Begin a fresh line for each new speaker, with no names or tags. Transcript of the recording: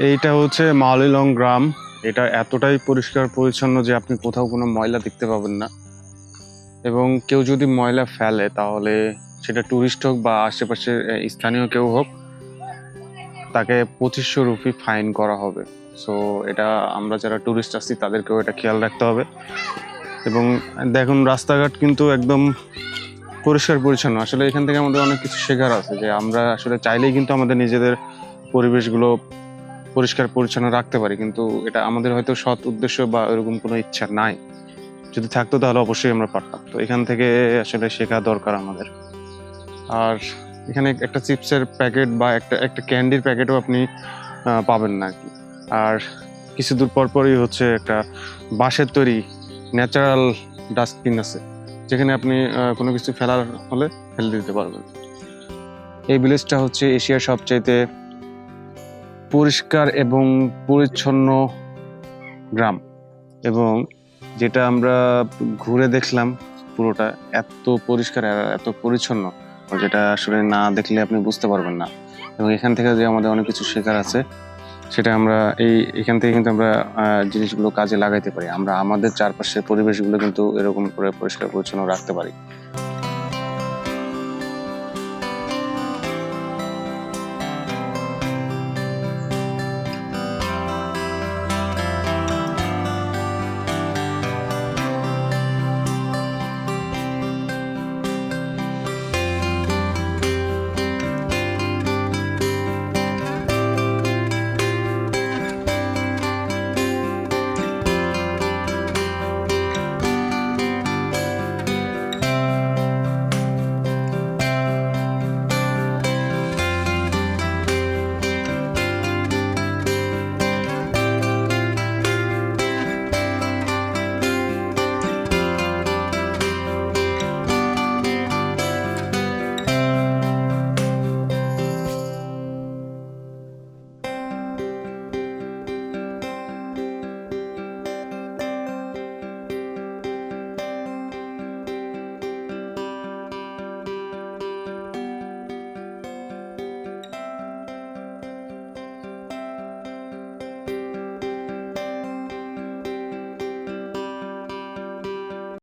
এইটা হচ্ছে মাওলিলং গ্রাম। এটা এতটাই পরিষ্কার পরিচ্ছন্ন যে আপনি কোথাও কোনো ময়লা দেখতে পাবেন না। এবং কেউ যদি ময়লা ফেলে তাহলে সেটা ট্যুরিস্ট হোক বা আশেপাশের স্থানীয় কেউ হোক, তাকে 2500 রুপি ফাইন করা হবে। সো এটা আমরা যারা ট্যুরিস্ট আসছি তাদেরকেও এটা খেয়াল রাখতে হবে। এবং দেখুন রাস্তাঘাট কিন্তু একদম পরিষ্কার পরিচ্ছন্ন। আসলে এখান থেকে আমাদের অনেক কিছু শেখার আছে, যে আমরা আসলে চাইলেই কিন্তু আমাদের নিজেদের পরিবেশগুলো পরিষ্কার পরিচ্ছন্ন রাখতে পারি, কিন্তু এটা আমাদের হয়তো সৎ উদ্দেশ্য বা এরকম কোনো ইচ্ছা নাই। যদি থাকতো তাহলে অবশ্যই আমরা পারতাম। তো এখান থেকে আসলে শেখা দরকার আমাদের। আর এখানে একটা চিপসের প্যাকেট বা একটা একটা ক্যান্ডির প্যাকেটও আপনি পাবেন না আর কি। আর কিছু দূর পর পরই হচ্ছে একটা বাঁশের তৈরি ন্যাচারাল ডাস্টবিন আছে, যেখানে আপনি কোনো কিছু ফেলার হলে ফেলে দিতে পারবেন। এই ভিলেজটা হচ্ছে এশিয়ার সবচাইতে পরিষ্কার এবং পরিচ্ছন্ন গ্রাম। এবং যেটা আমরা ঘুরে দেখলাম পুরোটা এত পরিষ্কার আর এত পরিচ্ছন্ন, যেটা আসলে না দেখলে আপনি বুঝতে পারবেন না। এবং এখান থেকে যে আমাদের অনেক কিছু শেখার আছে, সেটা আমরা এখান থেকে কিন্তু আমরা জিনিসগুলো কাজে লাগাইতে পারি। আমরা আমাদের চারপাশের পরিবেশগুলো কিন্তু এরকম করে পরিষ্কার পরিচ্ছন্ন রাখতে পারি।